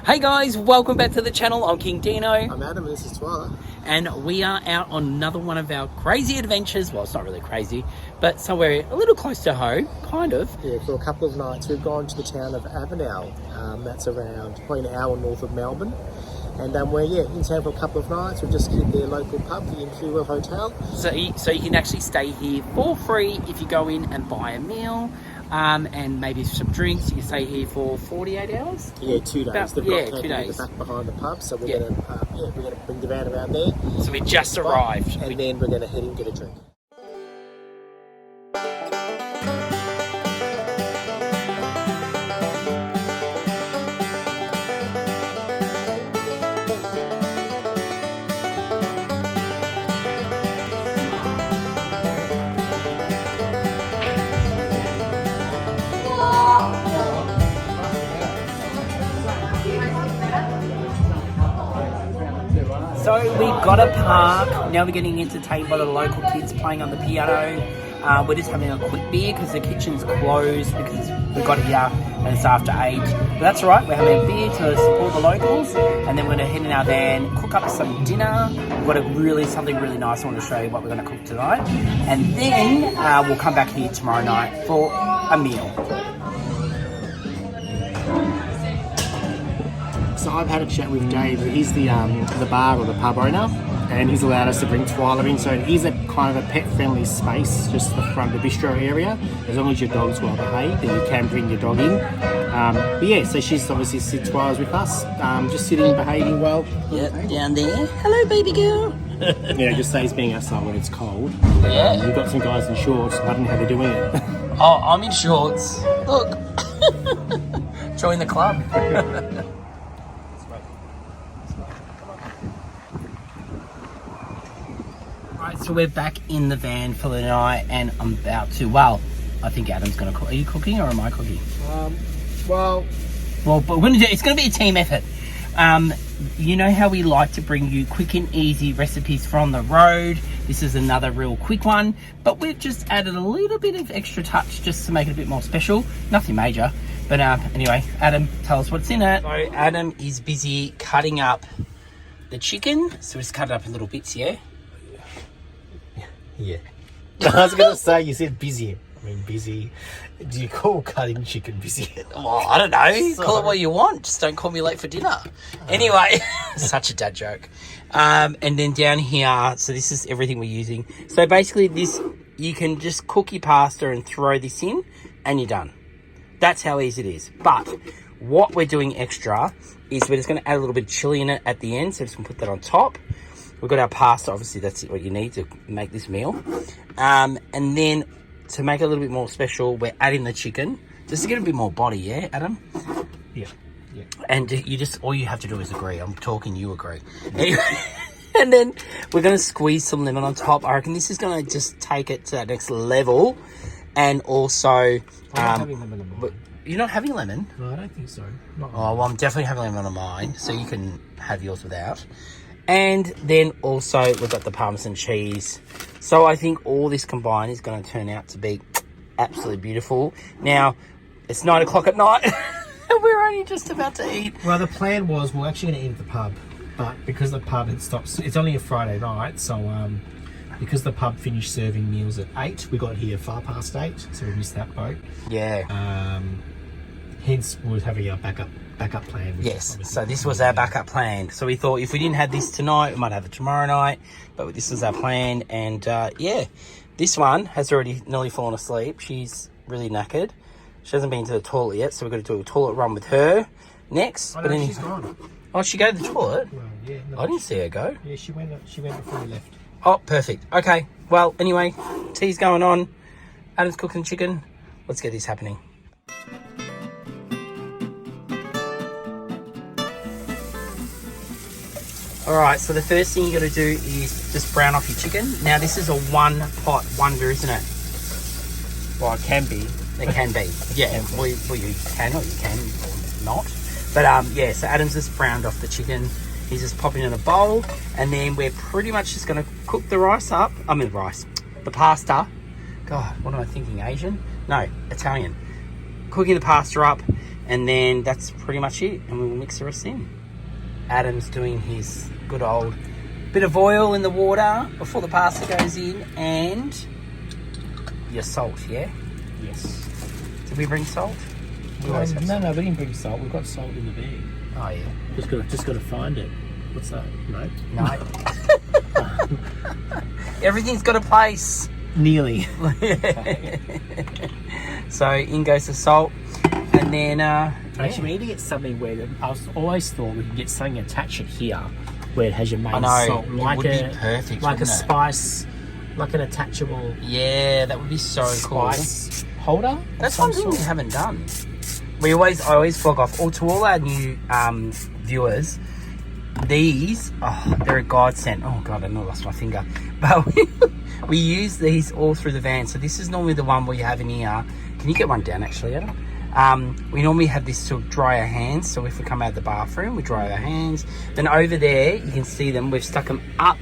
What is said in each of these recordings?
Hey guys, welcome back to the channel. I'm King Dino. I'm Adam and this is Twyla. And we are out on another one of our crazy adventures. Well, it's not really crazy, but somewhere a little close to home, kind of. Yeah, for a couple of nights we've gone to the town of Avenal. That's around probably an hour north of Melbourne. And we're in town for a couple of nights. We've just hit their local pub, the Imperial Hotel. So you can actually stay here for free if you go in and buy a meal. And maybe some drinks. You can stay here for 48 hours? Yeah, 2 days. They've got 2 days. The back behind the pub, so we're gonna bring the van around there. So we just arrived. And then we're gonna head in and get a drink. So we've got a park. Now we're getting entertained by the local kids playing on the piano. We're just having a quick beer because the kitchen's closed because we got here and it's after 8. But that's all right. We're having a beer to support the locals, and then we're going to head in our van, cook up some dinner. We've got something really nice. I want to show you what we're going to cook tonight, and then we'll come back here tomorrow night for a meal. So I've had a chat with Dave. He's the bar or the pub owner, and he's allowed us to bring Twyla in. So it is a kind of a pet-friendly space, just the front of the bistro area. As long as your dog's well behaved, then you can bring your dog in. But yeah, so she's obviously Twyla's with us, just sitting, behaving well. Yep, down there. Hello, baby girl. Yeah, just stays being outside when it's cold. Yeah. We've got some guys in shorts. I don't know how they're doing it. Oh, I'm in shorts. Look. Join the club. Right, so we're back in the van for the night, and I'm about to. Well, I think Adam's going to cook. Are you cooking or am I cooking? Well, but we're gonna do. It's going to be a team effort. You know how we like to bring you quick and easy recipes from the road. This is another real quick one, but we've just added a little bit of extra touch just to make it a bit more special. Nothing major, but anyway, Adam, tell us what's in it. So Adam is busy cutting up the chicken. So we just cut it up in little bits, yeah. yeah. I was going to say, you said busy. I mean, busy. Do you call cutting chicken busy? Well, I don't know. Call it what you want. Just don't call me late for dinner. Anyway, such a dad joke. And then down here, so this is everything we're using. So basically this, you can just cook your pasta and throw this in and you're done. That's how easy it is. But what we're doing extra is we're just going to add a little bit of chili in it at the end. So just going to put that on top. We've got our pasta. Obviously, that's what you need to make this meal. And then to make it a little bit more special, we're adding the chicken just to get a bit more body, yeah, Adam? Yeah. And all you have to do is agree. I'm talking, you agree. Anyway, and then we're going to squeeze some lemon on top. I reckon this is going to just take it to that next level. And also, I'm not having lemon on mine. You're not having lemon? No, I don't think so. Not Oh, well, I'm definitely having lemon on mine, so you can have yours without. And then also we've got the Parmesan cheese. So I think all this combined is going to turn out to be absolutely beautiful. Now, it's 9 o'clock at night and we're only just about to eat. Well, the plan was we're actually going to eat at the pub, but because the pub it's only a Friday night, so because the pub finished serving meals at 8, we got here far past 8, so we missed that boat. Yeah. Hence, we're having our backup plan. Yes, so this was our backup plan. So we thought if we didn't have this tonight, we might have it tomorrow night. But this was our plan. And yeah, this one has already nearly fallen asleep. She's really knackered. She hasn't been to the toilet yet, so we're going to do a toilet run with her next. Oh, no, she's gone. Oh, she go to the toilet? Well, yeah. No, I didn't see her go. Yeah, she went before we left. Oh, perfect. Okay, well, anyway, tea's going on. Adam's cooking chicken. Let's get this happening. Alright, so the first thing you got to do is just brown off your chicken. Now, this is a one-pot wonder, isn't it? Well, it can be. It can be. Yeah, well, you can or you can not. But, yeah, so Adam's just browned off the chicken. He's just popping in a bowl. And then we're pretty much just going to cook the rice up. The pasta. God, what am I thinking? Asian? No, Italian. Cooking the pasta up. And then that's pretty much it. And we'll mix the rest in. Adam's doing his good old bit of oil in the water before the pasta goes in. And your salt, yeah? Yes. Did we bring salt? No, we didn't bring salt. We've got salt in the bag. Oh, yeah. Just got to find it. What's that? No. Everything's got a place. Nearly. So in goes the salt, and then actually we need to get something where I always thought we could get something attached here where it has your main salt, it would be perfect, like a wouldn't it? Spice, like an attachable. Yeah, that would be so spice holder. That's one thing we haven't done. I always flog off, or to all our new viewers. These, they're a godsend. Oh god, I nearly lost my finger. But we use these all through the van. So this is normally the one we have in here. Can you get one down actually, Adam? We normally have this to dry our hands. So if we come out of the bathroom, we dry our hands. Then over there, you can see them. We've stuck them up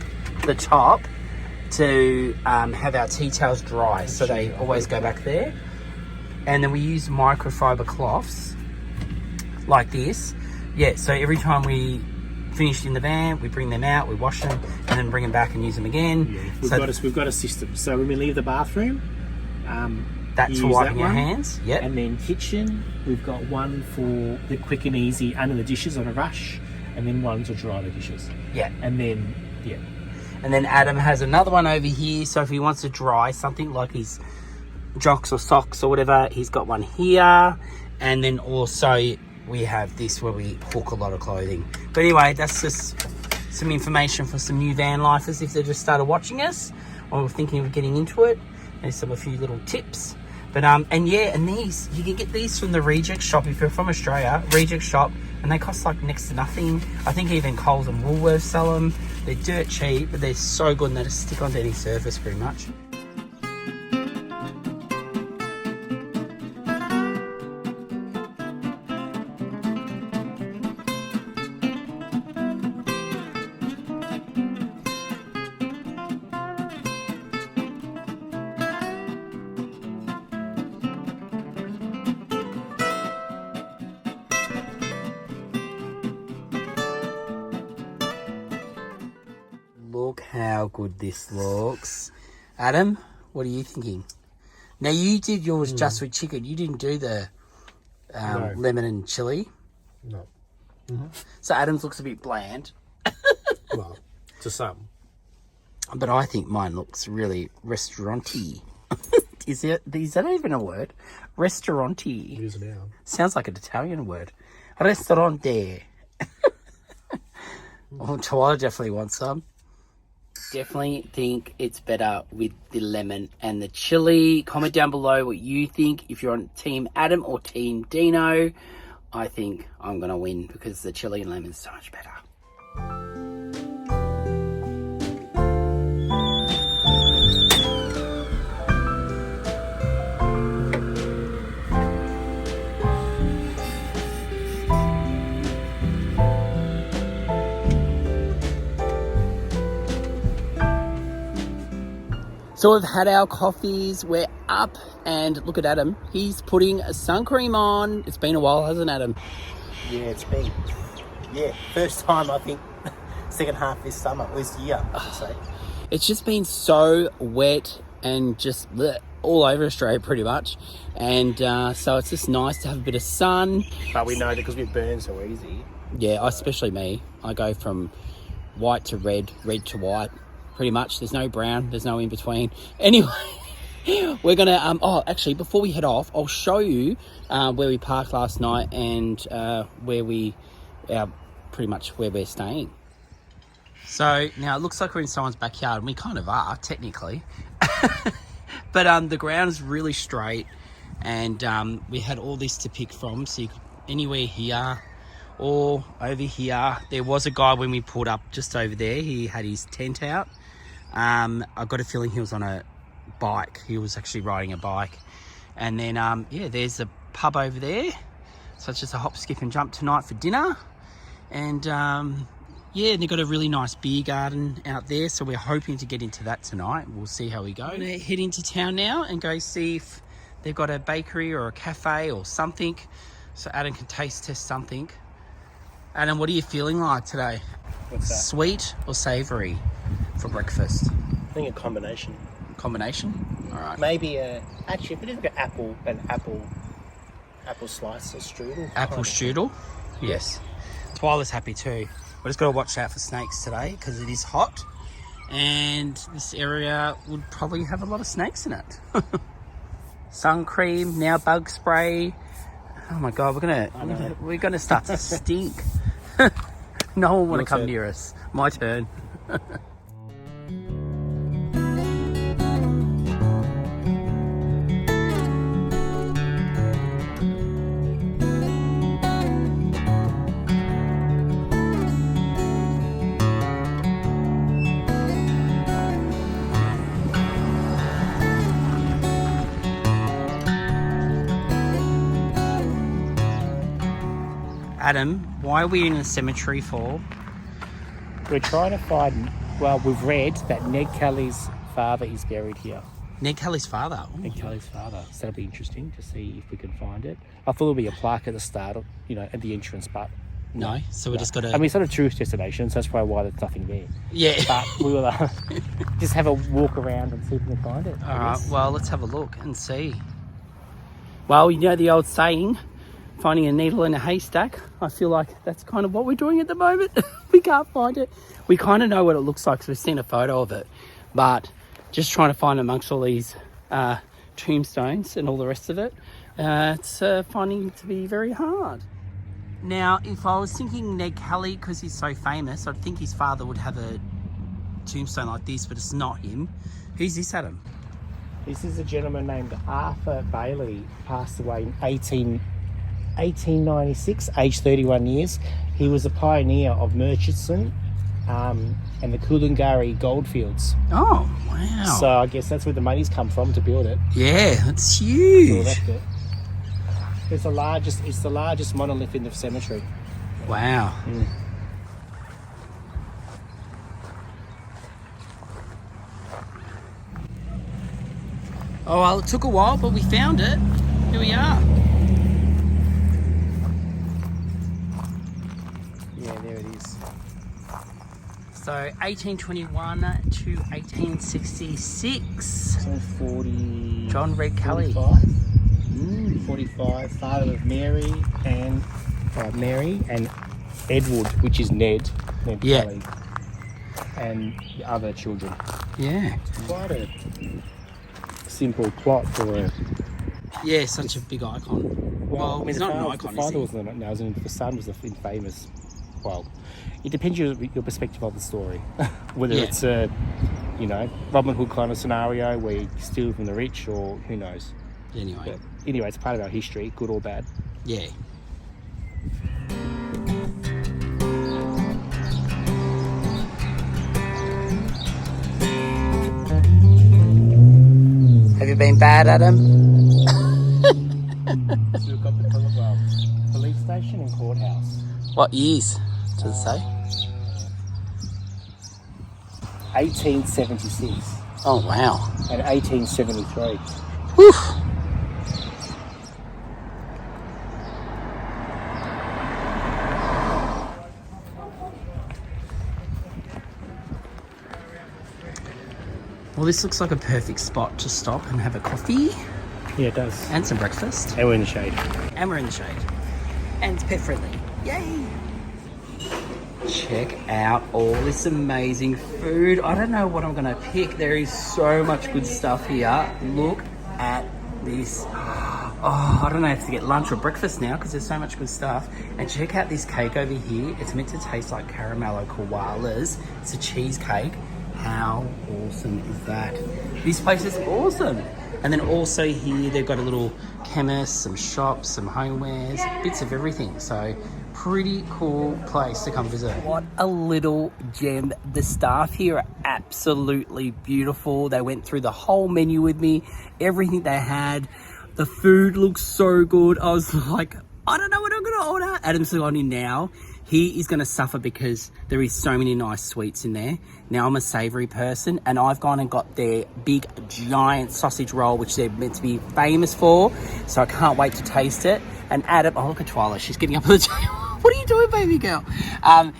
the top to have our tea towels dry. So they always go back there. And then we use microfiber cloths like this. Yeah, so every time we finished in the van, we bring them out, we wash them, and then bring them back and use them again. Yeah, we've got a system. So when we leave the bathroom, that's for wiping your hands. Yep. And then kitchen, we've got one for the quick and easy under the dishes on a rush, and then one to dry the dishes. Yeah. And then And then Adam has another one over here. So if he wants to dry something like his jocks or socks or whatever, he's got one here. And then also we have this where we hook a lot of clothing. But anyway, that's just some information for some new van lifers if they just started watching us or were thinking of getting into it. There's a few little tips. But and these, you can get these from the Reject Shop if you're from Australia. Reject Shop, and they cost like next to nothing. I think even Coles and Woolworths sell them. They're dirt cheap, but they're so good and they just stick onto any surface pretty much. Look how good this looks. Adam, what are you thinking? Now, you did yours just with chicken. You didn't do the lemon and chili. No. Mm-hmm. So Adam's looks a bit bland. Well, to some. But I think mine looks really restaurant-y. Is that even a word? Restaurant-y. It is now. Sounds like an Italian word. Restaurante. Oh, Tawala definitely wants some. Definitely think it's better with the lemon and the chili. Comment down below what you think. If you're on Team Adam or Team Dino, I think I'm going to win because the chili and lemon is so much better. So we've had our coffees, we're up, and look at Adam. He's putting a sun cream on. It's been a while, hasn't it, Adam? Yeah, it's been. Yeah, first time I think, second half this summer, this year, I should say. It's just been so wet and just all over Australia pretty much. And so it's just nice to have a bit of sun. But we know that because we burn so easy. Yeah, especially me. I go from white to red, red to white. Pretty much. There's no brown. There's no in between. Anyway, we're going to... actually, before we head off, I'll show you where we parked last night and pretty much where we're staying. So, now it looks like we're in someone's backyard, and we kind of are, technically. But the ground's really straight, and we had all this to pick from, so you could anywhere here or over here. There was a guy when we pulled up just over there. He had his tent out. I got a feeling he was on a bike. He was actually riding a bike. And then, there's a pub over there. So it's just a hop, skip and jump tonight for dinner. And, they've got a really nice beer garden out there. So we're hoping to get into that tonight. We'll see how we go. I'm going to head into town now and go see if they've got a bakery or a cafe or something So Adam can taste test something. Adam, what are you feeling like today? What's that? Sweet or savoury for breakfast? I think a combination. Combination? All right. Maybe actually, if it is like an apple slice or strudel. Apple strudel? Yes. Twyla's happy too. We just got to watch out for snakes today because it is hot, and this area would probably have a lot of snakes in it. Sun cream, now bug spray. Oh my god, we're gonna start to stink. No one want to come near us. My turn. Adam, why are we in a cemetery for? We're trying to find. Well, we've read that Ned Kelly's father is buried here. Ned Kelly's father? Ooh. Ned Kelly's father. So that'll be interesting to see if we can find it. I thought there'll be a plaque at the start, at the entrance, but no. So we just got to. I mean, it's not a tourist destination, so that's probably why there's nothing there. Yeah. But we will just have a walk around and see if we can find it. All right. Well, let's have a look and see. Well, you know the old saying, finding a needle in a haystack. I feel like that's kind of what we're doing at the moment. We can't find it. We kind of know what it looks like because we've seen a photo of it, but just trying to find amongst all these tombstones and all the rest of it, it's finding it to be very hard. Now, if I was thinking Ned Kelly, because he's so famous, I'd think his father would have a tombstone like this, but it's not him. Who's this, Adam? This is a gentleman named Arthur Bailey, passed away in 1896, aged 31 years. He was a pioneer of Murchison and the Coolangari goldfields. Oh, wow. So I guess that's where the money's come from to build it. Yeah, it's huge. It's the largest monolith in the cemetery. Wow. Mm. Oh, well, it took a while, but we found it. Here we are. Yeah, there it is. So 1821 to 1866. So 40... John Red Kelly. 45. Father of Mary and Edward, which is Ned Kelly, and the other children. Yeah. Quite a simple plot for a... Yeah, such a big icon. Well, he's not an icon, the father is he? wasn't, the son was infamous. Well, it depends your perspective of the story. Whether it's a, Robin Hood kind of scenario where you steal from the rich, or who knows. Anyway, it's part of our history, good or bad. Yeah. Have you been bad, Adam? So we've got the police station and courthouse. What years does it say? 1876 Oh, wow. and 1873. Whew. Well, this looks like a perfect spot to stop and have a coffee. Yeah, it does. And some breakfast. And we're in the shade. And we're in the shade. And it's pet friendly. Yay! Check out all this amazing food. I don't know what I'm going to pick. There is so much good stuff here. Look at this. Oh, I don't know if to get lunch or breakfast now because there's so much good stuff. And check out this cake over here. It's meant to taste like caramello koalas. It's a cheesecake. How awesome is that? This place is awesome. And then also here they've got a little chemist, some shops, some homewares, bits of everything. So pretty cool place to come visit. What a little gem. The staff here are absolutely beautiful. They went through the whole menu with me, everything they had. The food looks so good. I was like I don't know what I'm going to order. Adam's gone in now. He is going to suffer because there is so many nice sweets in there. Now, I'm a savoury person, and I've gone and got their big, giant sausage roll, which they're meant to be famous for. So I can't wait to taste it. And Adam, oh, look at Twyla. She's getting up on the table. What are you doing, baby girl?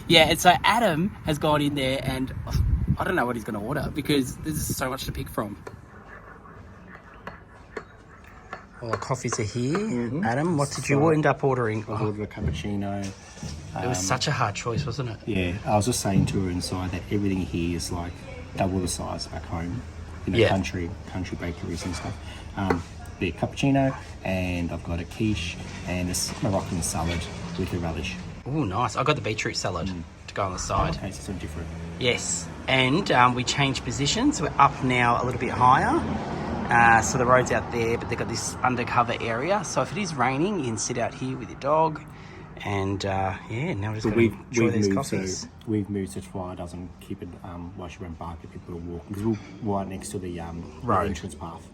Yeah, and so Adam has gone in there, and I don't know what he's going to order because there's so much to pick from. Well, the coffees are here. Mm-hmm. Adam, what did you end up ordering? I ordered a cappuccino. It was such a hard choice, wasn't it? Yeah, I was just saying to her inside that everything here is like double the size back home, country bakeries and stuff. The cappuccino, and I've got a quiche and this Moroccan salad with a relish. Oh, nice. I got the beetroot salad to go on the side. Okay, so some different. Yes, and we changed positions. We're up now a little bit higher. So the road's out there, but they've got this undercover area. So if it is raining, you can sit out here with your dog. And now we're just going to enjoy these coffees. So we've moved so Twyla doesn't keep it while she won't bark at people to walk, because we're right next to the entrance path.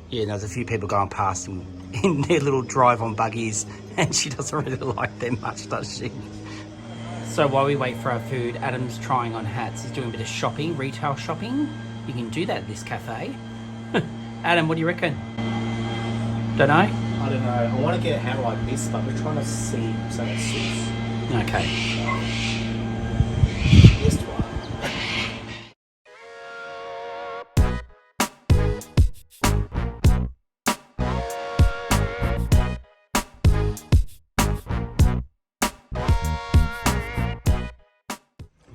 Yeah, there's a few people going past in their little drive-on buggies, and she doesn't really like them much, does she? So while we wait for our food, Adam's trying on hats. He's doing a bit of shopping, retail shopping. You can do that at this cafe. Adam, what do you reckon? Don't know? I don't know. I want to get a hat like this, but we're trying to see so it suits. Okay. Yes, Twyla.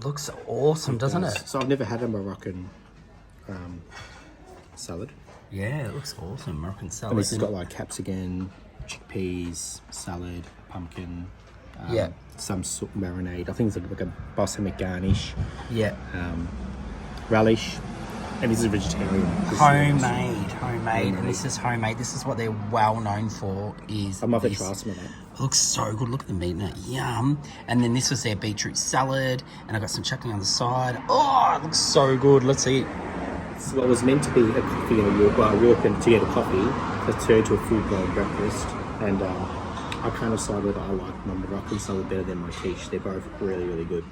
Looks awesome, doesn't it? So I've never had a Moroccan salad. Yeah, it looks awesome. Moroccan salad. And this has got like capsicum, chickpeas, salad, pumpkin, some sort of marinade. I think it's like a balsamic garnish. Yeah. Relish. And this is vegetarian. Homemade. And this is homemade. This is what they're well known for. I might have to try some of that. It looks so good. Look at the meat in it. Yum. And then this was their beetroot salad. And I got some chutney on the side. Oh, it looks so good. Let's eat. So what was meant to be a coffee and a walk in to get a coffee has turned to a full-blown breakfast. And I kind of decided I like my Moroccan salad better than my quiche. They're both really, really good.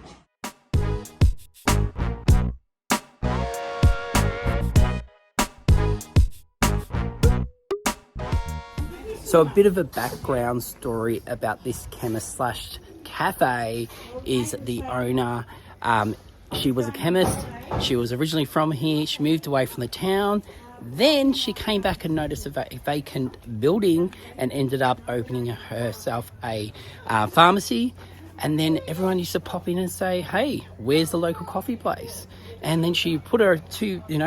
So a bit of a background story about this chemist slash cafe is the owner. She was a chemist. She was originally from here. She moved away from the town. Then she came back and noticed a vacant building and ended up opening herself a pharmacy. And then everyone used to pop in and say, hey, where's the local coffee place? And then she put her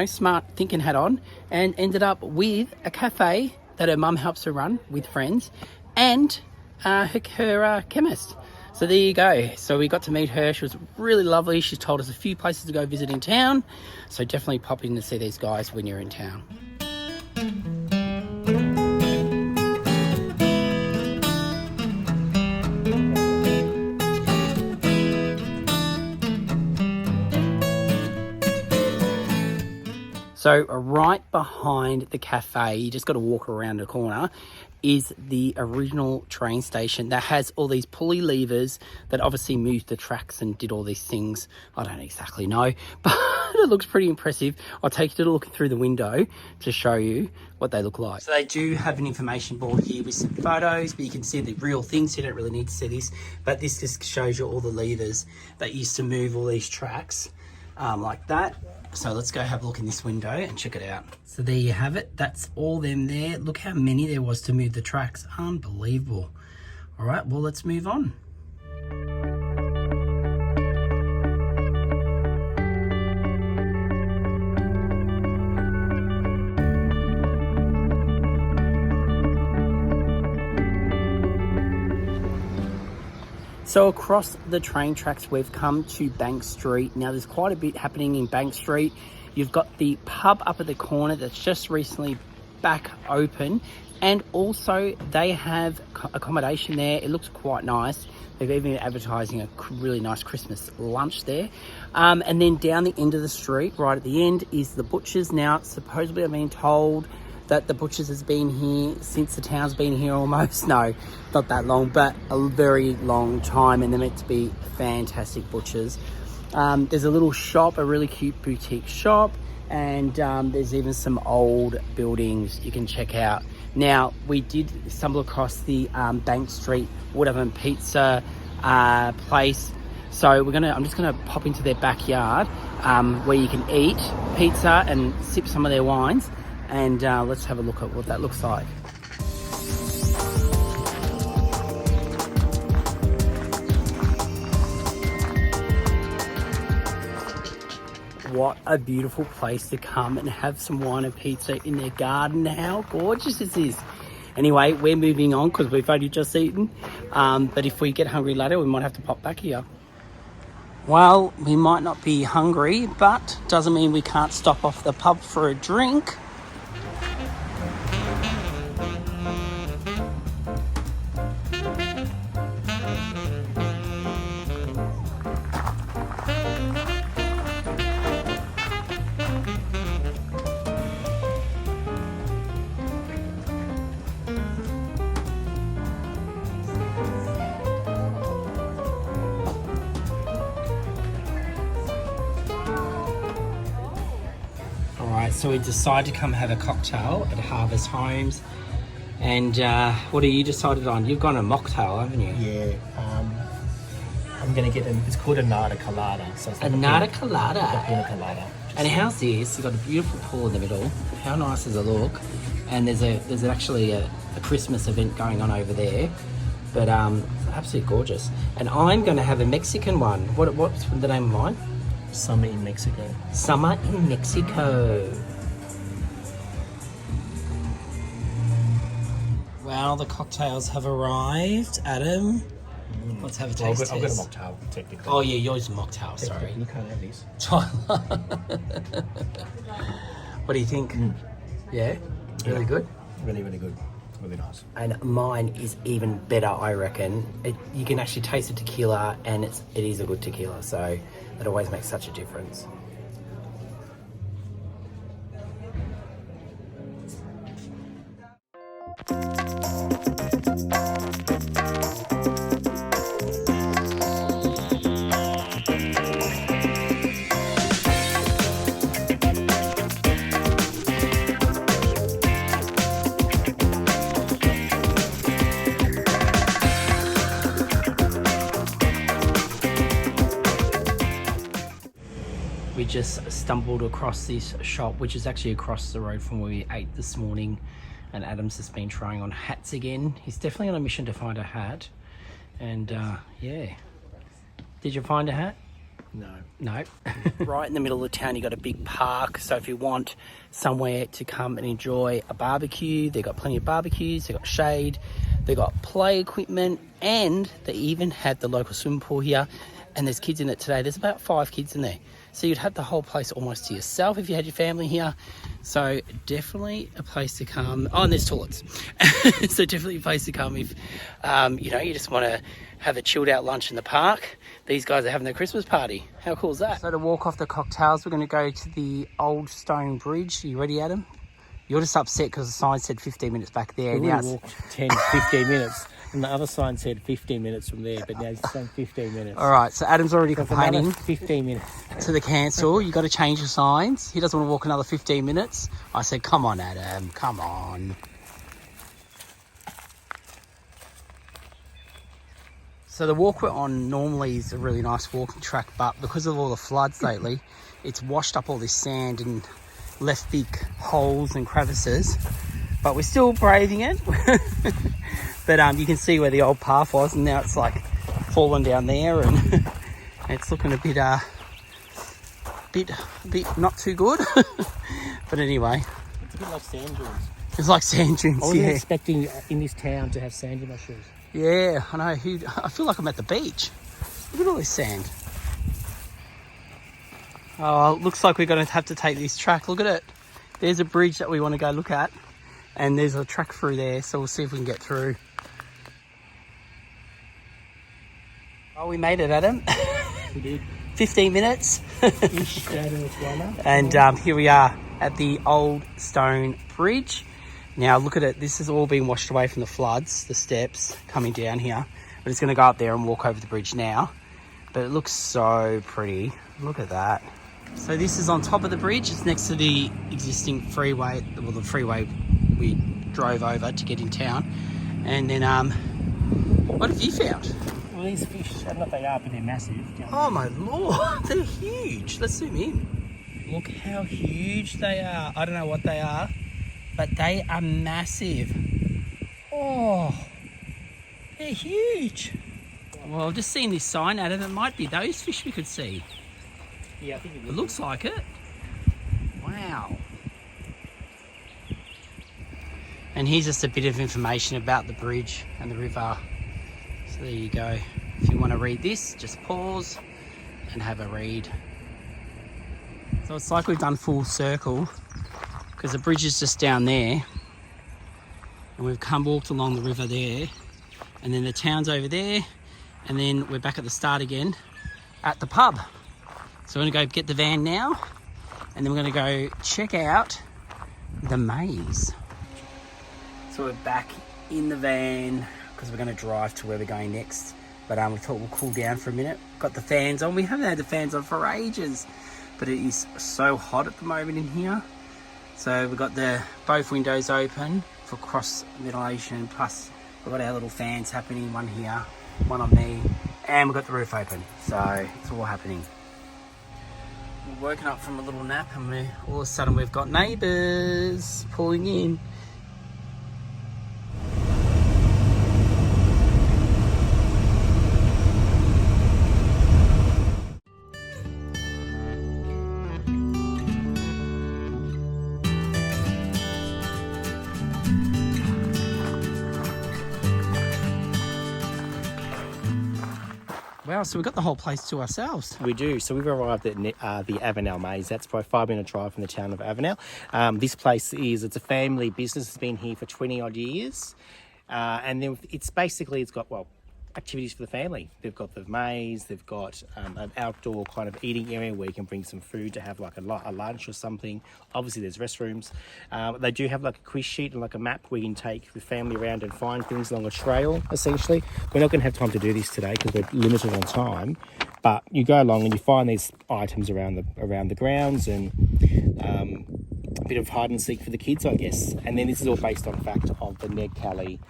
smart thinking hat on and ended up with a cafe that her mum helps her run with friends and her chemist. So there you go. So we got to meet her. She was really lovely. She told us a few places to go visit in town. So definitely pop in to see these guys when you're in town. So right behind the cafe, you just got to walk around the corner, is the original train station that has all these pulley levers that obviously moved the tracks and did all these things. I don't exactly know, but it looks pretty impressive. I'll take you to look through the window to show you what they look like. So they do have an information board here with some photos, but you can see the real things. You don't really need to see this, but this just shows you all the levers that used to move all these tracks like that. So let's go have a look in this window and check it out. So there you have it. That's all them there. Look how many there was to move the tracks. Unbelievable. All right, well, let's move on. So across the train tracks, we've come to Bank Street. Now there's quite a bit happening in Bank Street. You've got the pub up at the corner that's just recently back open. And also they have accommodation there. It looks quite nice. They've even been advertising a really nice Christmas lunch there. And then down the end of the street, right at the end, is the butcher's. Now, supposedly I've been told that the butchers has been here since the town's been here almost. No, not that long, but a very long time, and they're meant to be fantastic butchers. There's a little shop, a really cute boutique shop, and there's even some old buildings you can check out. Now, we did stumble across the Bank Street Wood Oven Pizza place. So I'm just gonna pop into their backyard where you can eat pizza and sip some of their wines, and let's have a look at what that looks like. What a beautiful place to come and have some wine and pizza in their garden. How gorgeous is this? Anyway, we're moving on because we've only just eaten. But if we get hungry later, we might have to pop back here. Well, we might not be hungry, but doesn't mean we can't stop off the pub for a drink. So we decided to come have a cocktail at Harvest Homes. And what have you decided on? You've gone a mocktail, haven't you? Yeah. I'm going to get it's called a nata colada. So it's like a nata colada? Like a pina colada. And how's this? You've got a beautiful pool in the middle. How nice does it look? And there's actually a Christmas event going on over there. But it's absolutely gorgeous. And I'm going to have a Mexican one. What's the name of mine? Summer in Mexico. Summer in Mexico. Well, the cocktails have arrived. Adam, let's have a taste test. I've got a mocktail, technically. Oh, yeah, yours is a mocktail, sorry. You can't have these. What do you think? Yeah? Really good? Really, really good. Really nice. And mine is even better, I reckon. You can actually taste the tequila, and it is a good tequila, so it always makes such a difference. We just stumbled across this shop, which is actually across the road from where we ate this morning, and Adam's just been trying on hats again. He's definitely on a mission to find a hat. And yeah, did you find a hat? No. Right in the middle of the town, you got a big park, so if you want somewhere to come and enjoy a barbecue, they've got plenty of barbecues, they've got shade, they've got play equipment, and they even had the local swimming pool here. And there's kids in it today. There's about 5 kids in there. So you'd have the whole place almost to yourself if you had your family here. So definitely a place to come. Oh, and there's toilets. So definitely a place to come if, you just want to have a chilled out lunch in the park. These guys are having their Christmas party. How cool is that? So to walk off the cocktails, we're going to go to the old stone bridge. Are you ready, Adam? You're just upset because the sign said 15 minutes back there. We walked 10, 15 minutes. And the other sign said 15 minutes from there, but now it's saying 15 minutes. All right, so Adam's already complaining 15 minutes to the cancel. You got to change the signs. He doesn't want to walk another 15 minutes. I said, come on, Adam, come on. So the walk we're on normally is a really nice walking track, but because of all the floods lately, it's washed up all this sand and left big holes and crevices. But we're still braving it. But you can see where the old path was, and now it's like fallen down there, and it's looking a bit not too good. But anyway, it's a bit like sand dunes. It's like sand dunes. I wasn't expecting in this town to have sand in my shoes. Yeah, I know. I feel like I'm at the beach. Look at all this sand. Oh, it looks like we're going to have to take this track. Look at it. There's a bridge that we want to go look at, and there's a track through there, so we'll see if we can get through. Oh, we made it, Adam. We did. 15 minutes. And here we are at the Old Stone Bridge. Now look at it. This has all been washed away from the floods, the steps coming down here. We're just going to go up there and walk over the bridge now. But it looks so pretty. Look at that. So this is on top of the bridge. It's next to the existing freeway, well, the freeway we drove over to get in town. And then, what have you found? Well, these fish, I don't know if they are, but they're massive. Oh my lord, they're huge. Let's zoom in. Look how huge they are. I don't know what they are, but they are massive. Oh, they're huge. Well, I've just seen this sign, Adam. It might be those fish we could see. Yeah, I think It looks like it. Wow. And here's just a bit of information about the bridge and the river. So there you go. If you want to read this, just pause and have a read. So it's like we've done full circle because the bridge is just down there and we've walked along the river there, and then the town's over there, and then we're back at the start again at the pub. So we're going to go get the van now, and then we're going to go check out the maze. So we're back in the van because we're going to drive to where we're going next. But we thought we'll cool down for a minute. Got the fans on. We haven't had the fans on for ages, but it is so hot at the moment in here. So we've got both windows open for cross ventilation. Plus we've got our little fans happening. One here, one on me, and we've got the roof open. So it's all happening. We've woken up from a little nap, and all of a sudden we've got neighbours pulling in. Wow, so we've got the whole place to ourselves. We do. So we've arrived at the Avenel Maze. That's probably a 5-minute drive from the town of Avenel. This place it's a family business. It's been here for 20 odd years. And then it's got, activities for the family. They've got the maze, they've got an outdoor kind of eating area where you can bring some food to have like a lunch or something. Obviously there's restrooms. They do have like a quiz sheet and like a map where you can take the family around and find things along a trail, essentially. We're not going to have time to do this today because we're limited on time, but you go along and you find these items around the grounds, and a bit of hide and seek for the kids, I guess. And then this is all based on fact of the Ned Kelly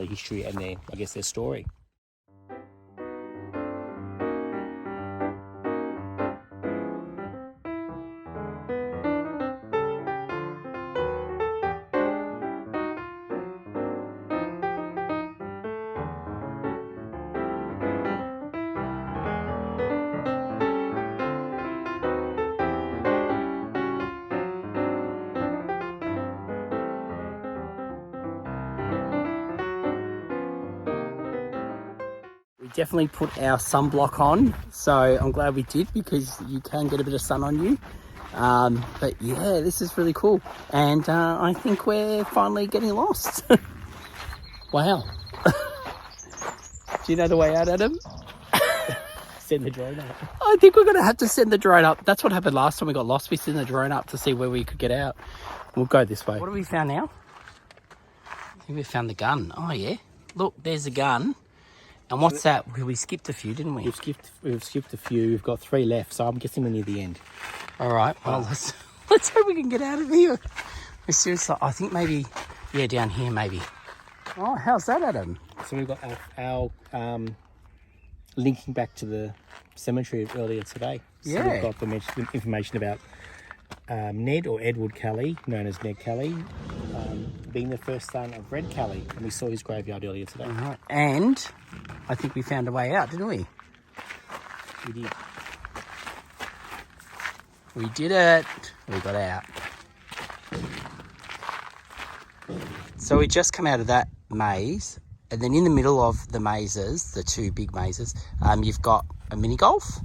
history and their story. Definitely put our sunblock on, so I'm glad we did because you can get a bit of sun on you. But yeah, this is really cool, and I think we're finally getting lost. Wow. Do you know the way out, Adam? Send the drone up. I think we're going to have to send the drone up. That's what happened last time we got lost. We sent the drone up to see where we could get out. We'll go this way. What have we found now? I think we found the gun. Oh yeah, look, there's a gun. And what's that? We skipped a few, didn't we? We've skipped a few. We've got 3 left, so I'm guessing we're near the end. All right. Well, let's hope we can get out of here. We're seriously, I think maybe, yeah, down here maybe. Oh, how's that, Adam? So we've got our linking back to the cemetery earlier today. So Yeah. we've got the information about Ned or Edward Kelly, known as Ned Kelly, being the first son of Red Kelly, and we saw his graveyard earlier today. All right. And I think we found a way out, didn't we? We did. We did it. We got out. So we just come out of that maze, and then in the middle of the mazes, the 2 big mazes, you've got a mini golf,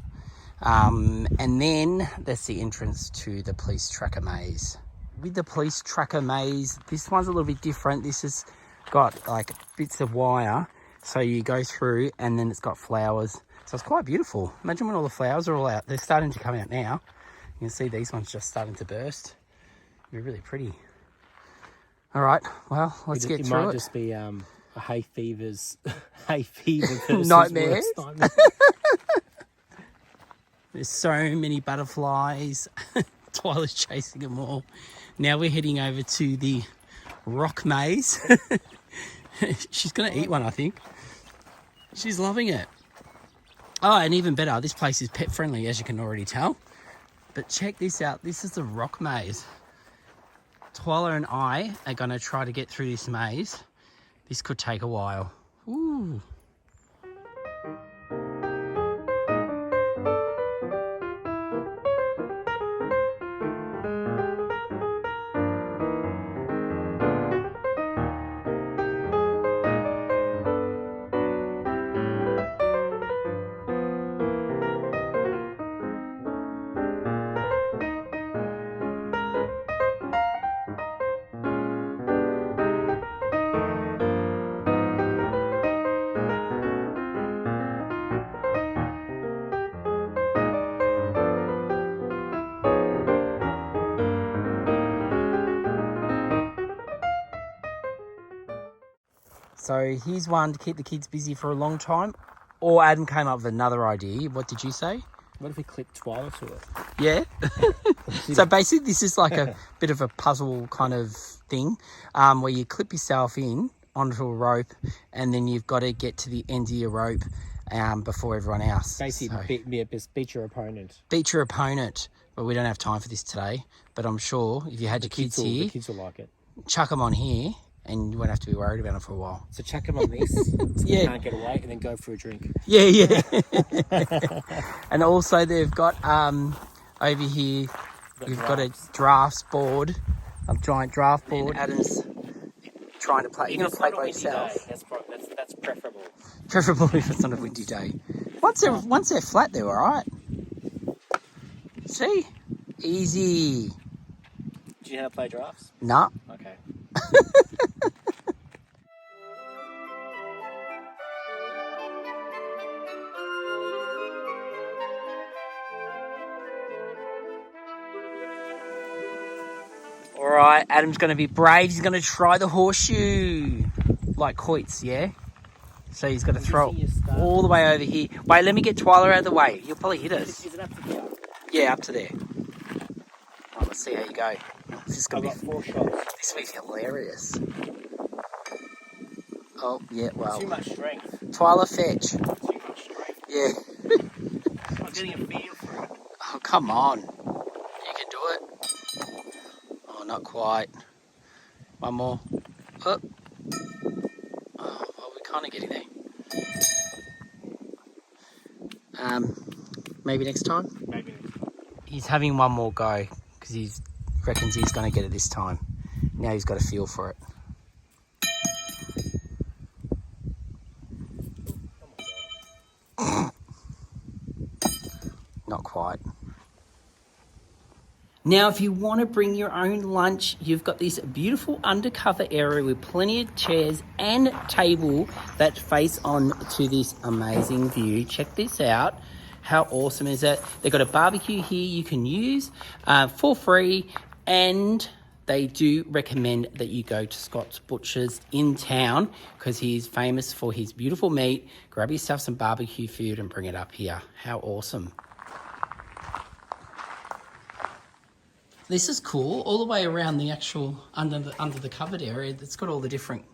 and then that's the entrance to the police tracker maze. With the police tracker maze, this one's a little bit different. This has got like bits of wire, so you go through, and then it's got flowers, so it's quite beautiful. Imagine when all the flowers are all out. They're starting to come out now. You can see these ones just starting to burst. They're really pretty. All right, well, let's get It through might it. just be a hay fever versus Nightmare. worst nightmare. There's so many butterflies. Twyla's chasing them all. Now we're heading over to the rock maze. She's going to eat one, I think. She's loving it. Oh, and even better, this place is pet friendly, as you can already tell. But check this out. This is the rock maze. Twyla and I are going to try to get through this maze. This could take a while. Ooh. So here's one to keep the kids busy for a long time. Or Adam came up with another idea. What did you say? What if we clip Twyla to it? Yeah. So basically this is like a bit of a puzzle kind of thing where you clip yourself in onto a rope and then you've got to get to the end of your rope before everyone else. Basically, beat your opponent. Beat your opponent. But we don't have time for this today. But I'm sure if you had your kids here, the kids will like it. chuck them on here and you won't have to be worried about it for a while. So chuck them on this, so Yeah. they can't get away, and then go for a drink. Yeah. And also they've got over here, you've got a drafts board, a giant draft board. And Adam's trying to play. You're going to play by yourself. That's preferable. Preferably if it's not a windy day. Once they're flat, they're all right. See? Easy. Do you know how to play drafts? Nah. Okay. All right, Adam's going to be brave. He's going to try the horseshoe, like Coits, yeah? So he's got to throw it all the way over here. Wait, let me get Twyla out of the way. He'll probably hit us. Is it up to here? Yeah, up to there. Right, let's see how you go. This is going to be 4 shots. This will be hilarious. Oh, yeah, well. Too much strength. Twyla, fetch. Too much strength. Yeah. I'm getting a feel for it. Oh, come on. You can do it. Oh, not quite. One more. Oh, well, we're kind of getting there. Maybe next time? Maybe next time. He's having one more go because he reckons he's going to get it this time. Now he's got a feel for it. Not quite. Now, if you want to bring your own lunch, you've got this beautiful undercover area with plenty of chairs and table that face on to this amazing view. Check this out. How awesome is it? They've got a barbecue here you can use for free, and they do recommend that you go to Scott's Butchers in town because he's famous for his beautiful meat. Grab yourself some barbecue food and bring it up here. How awesome. This is cool, all the way around the actual, under the covered area. It's got all the different,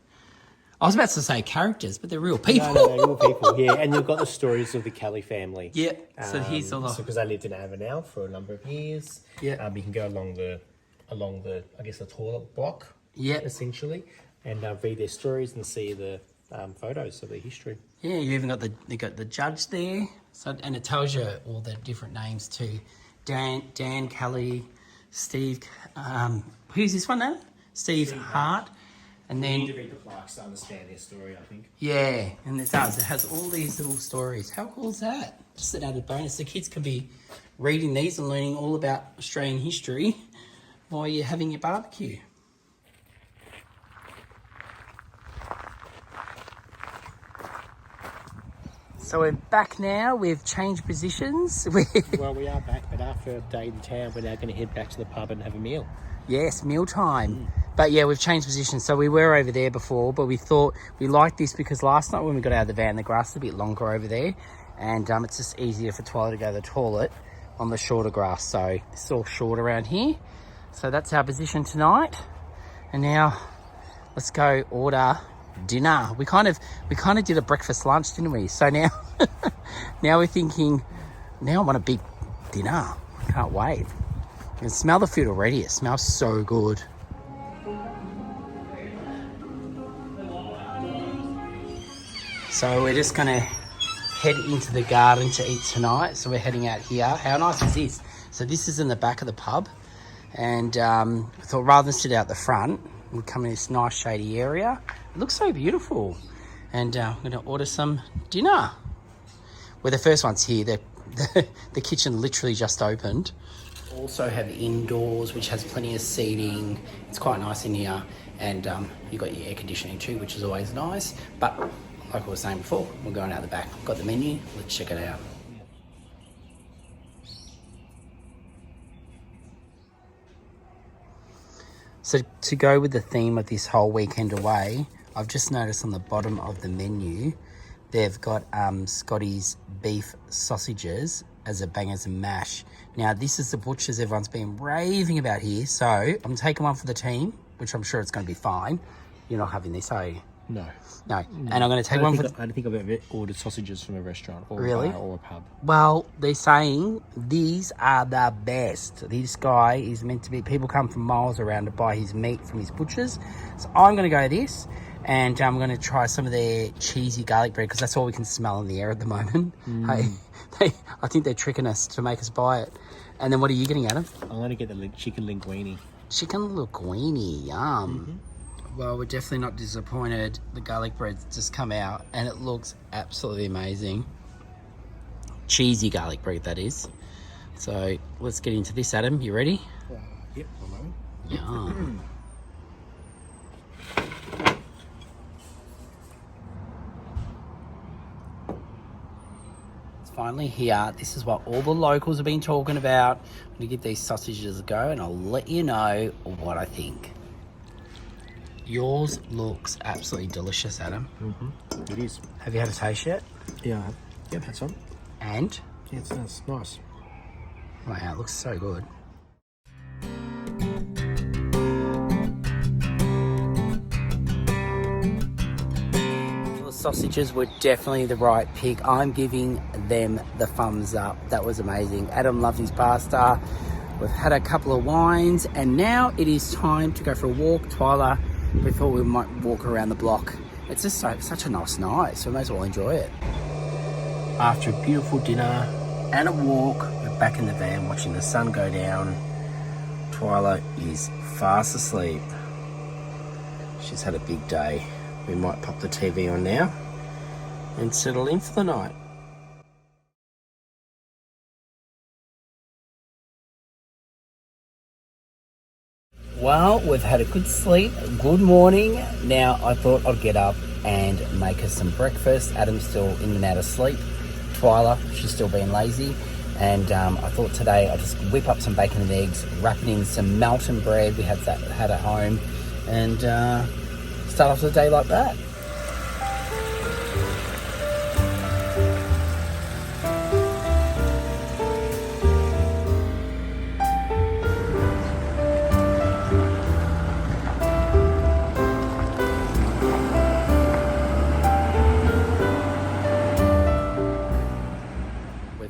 I was about to say characters, but they're real people. No, real people, yeah. And you've got the stories of the Kelly family. Yeah, so here's all the... because I lived in Avenal for a number of years. Yeah. You can go along the, I guess, the toilet block, Yeah. essentially, and read their stories and see the photos of their history. Yeah, you even got the judge there, so and it tells you all the different names too. Dan Kelly, Steve, who's this one now? Steve Hart. And then, You need to read the plaques to understand their story, I think. yeah, and it does. It has all these little stories. How cool is that? Just an added bonus. The kids can be reading these and learning all about Australian history while you're having your barbecue. So we're back now. We've changed positions. Well, we are back, but after a day in town, we're now going to head back to the pub and have a meal. Yes, mealtime. But yeah, we've changed positions. So we were over there before, but we thought we liked this because last night when we got out of the van, the grass is a bit longer over there. And it's just easier for Twyla to go to the toilet on the shorter grass. So it's all short around here. So that's our position tonight. And now let's go order dinner. We kind of did a breakfast lunch, didn't we? So now, now we're thinking, now I want a big dinner. I can't wait. I can smell the food already. It smells so good. So we're just gonna head into the garden to eat tonight. So we're heading out here. How nice is this? So this is in the back of the pub. And I thought rather than sit out the front, we'll come in this nice shady area. It looks so beautiful. And I'm gonna order some dinner. We're the first ones here. The kitchen literally just opened. Also have indoors, which has plenty of seating. It's quite nice in here. And you've got your air conditioning too, which is always nice. But like I was saying before, we're going out the back. Got the menu, let's check it out. So to go with the theme of this whole weekend away, I've just noticed on the bottom of the menu, they've got Scotty's beef sausages as a bangers and mash. Now this is the butchers everyone's been raving about here. So I'm taking one for the team, which I'm sure it's going to be fine. You're not having this, are you? No. No. And I'm going to take one for... I don't think I've ever ordered sausages from a restaurant or really? A bar or a pub. Well, they're saying these are the best. This guy is meant to be... People come from miles around to buy his meat from his butchers. So I'm going to go this. And I'm going to try some of their cheesy garlic bread because that's all we can smell in the air at the moment. Hey, I think they're tricking us to make us buy it. And then what are you getting, Adam? I'm going to get the chicken linguine. Chicken linguine, yum. Well, we're definitely not disappointed. The garlic bread's just come out and it looks absolutely amazing. Cheesy garlic bread, that is. So let's get into this, Adam. You ready? Yep, one moment. Yum. It's finally here. This is what all the locals have been talking about. I'm going to give these sausages a go and I'll let you know what I think. Yours looks absolutely delicious, Adam. It is. Have you had a taste yet? Yeah, I've had some. And? Yeah, it's nice. Wow, it looks so good. The sausages were definitely the right pick. I'm giving them the thumbs up. That was amazing. Adam loved his pasta. We've had a couple of wines and now it is time to go for a walk. Twyla, we thought we might walk around the block. It's just such a nice night, so we may as well enjoy it. After a beautiful dinner and a walk, we're back in the van watching the sun go down. Twyla is fast asleep. She's had a big day. We might pop the TV on now and settle in for the night. Well, we've had a good sleep. Good morning. Now I thought I'd get up and make us some breakfast. Adam's still in and out of sleep. Twyla, she's still being lazy. And I thought today I'd just whip up some bacon and eggs, wrap it in some melton bread we had at home, and start off the day like that.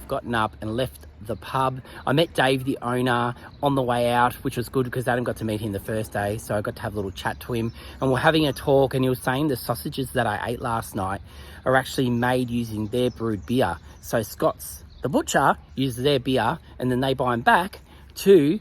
Gotten up and left the pub. I met Dave, the owner, on the way out, which was good because Adam got to meet him the first day, so I got to have a little chat to him and we're having a talk, and he was saying the sausages that I ate last night are actually made using their brewed beer. So Scott's, the butcher, uses their beer and then they buy them back to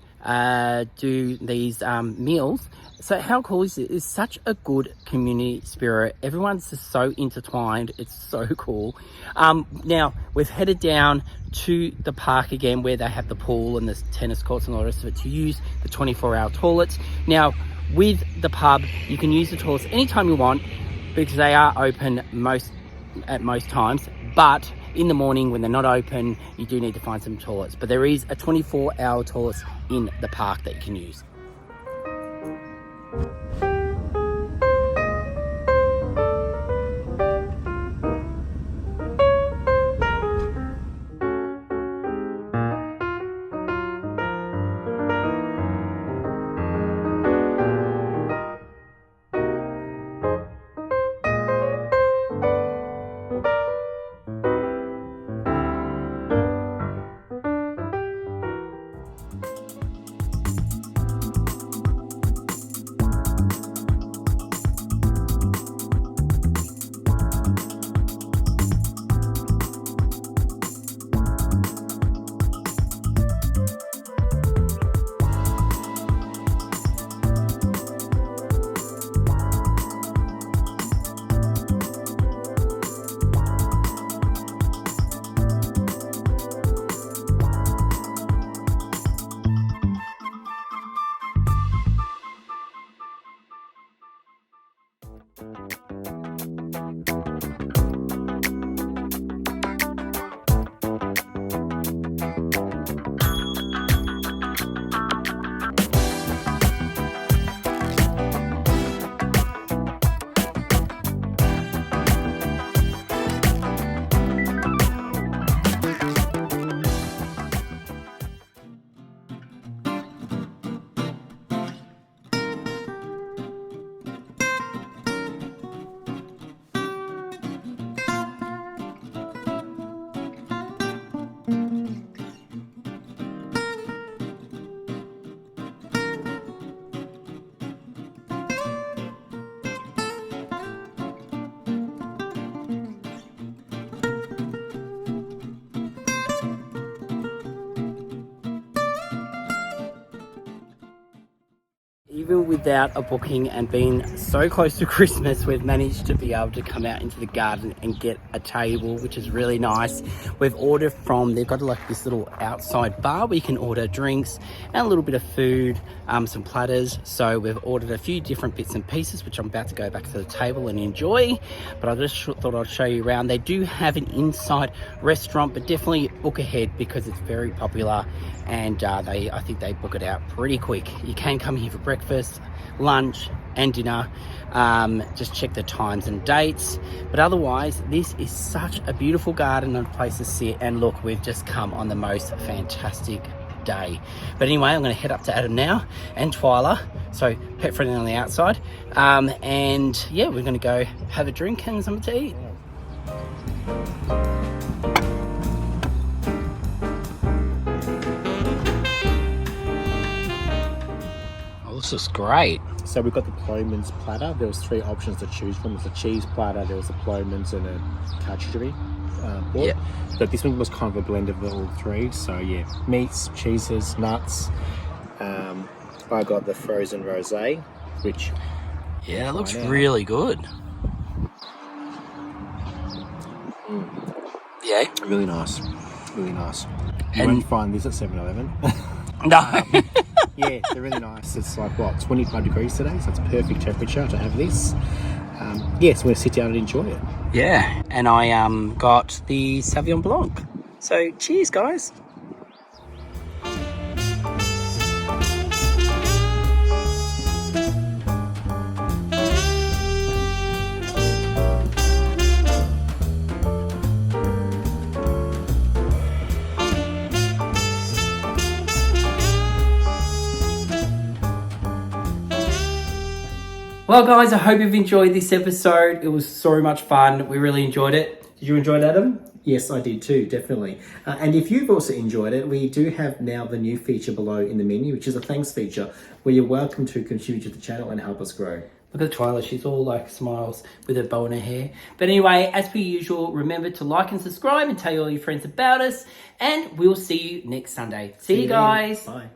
do these meals. So how cool is it? It's such a good community spirit. Everyone's just so intertwined. It's so cool. Now, we've headed down to the park again where they have the pool and the tennis courts and all the rest of it to use the 24-hour toilets. Now, with the pub, you can use the toilets anytime you want because they are open at most times. But in the morning when they're not open, you do need to find some toilets. But there is a 24-hour toilet in the park that you can use. Even without a booking and being so close to Christmas, we've managed to be able to come out into the garden and get a table, which is really nice. We've ordered from, they've got like this little outside bar where you can order drinks and a little bit of food, some platters. So we've ordered a few different bits and pieces, which I'm about to go back to the table and enjoy. But I just thought I'd show you around. They do have an inside restaurant, but definitely book ahead because it's very popular. And I think they book it out pretty quick. You can come here for breakfast, lunch and dinner. Just check the times and dates. But otherwise, this is such a beautiful garden and a place to sit. And look, we've just come on the most fantastic day. But anyway, I'm going to head up to Adam now and Twyla. So pet friendly on the outside. And yeah, we're going to go have a drink and something to eat. This is great. So we've got the Plowman's platter. There was 3 options to choose from. There's a cheese platter, there was a Plowman's and a charcuterie board. Yep. But this one was kind of a blend of all 3. So yeah, meats, cheeses, nuts. I got the frozen rosé, which yeah, it looks really good. Yeah, really nice, really nice. You And won't find this at 7-Eleven. no. Yeah, they're really nice. It's like, what, 25 degrees today, so it's perfect temperature to have this. Yeah, so we're going to sit down and enjoy it. Yeah, and I got the Sauvignon Blanc. So cheers, guys. Well, guys, I hope you've enjoyed this episode. It was so much fun. We really enjoyed it. Did you enjoy it, Adam? Yes, I did too, definitely. And if you've also enjoyed it, we do have now the new feature below in the menu, which is a thanks feature, where you're welcome to contribute to the channel and help us grow. Look at Twyla, she's all like smiles with her bow in her hair. But anyway, as per usual, remember to like and subscribe and tell all your friends about us. And we'll see you next Sunday. See you guys. Bye.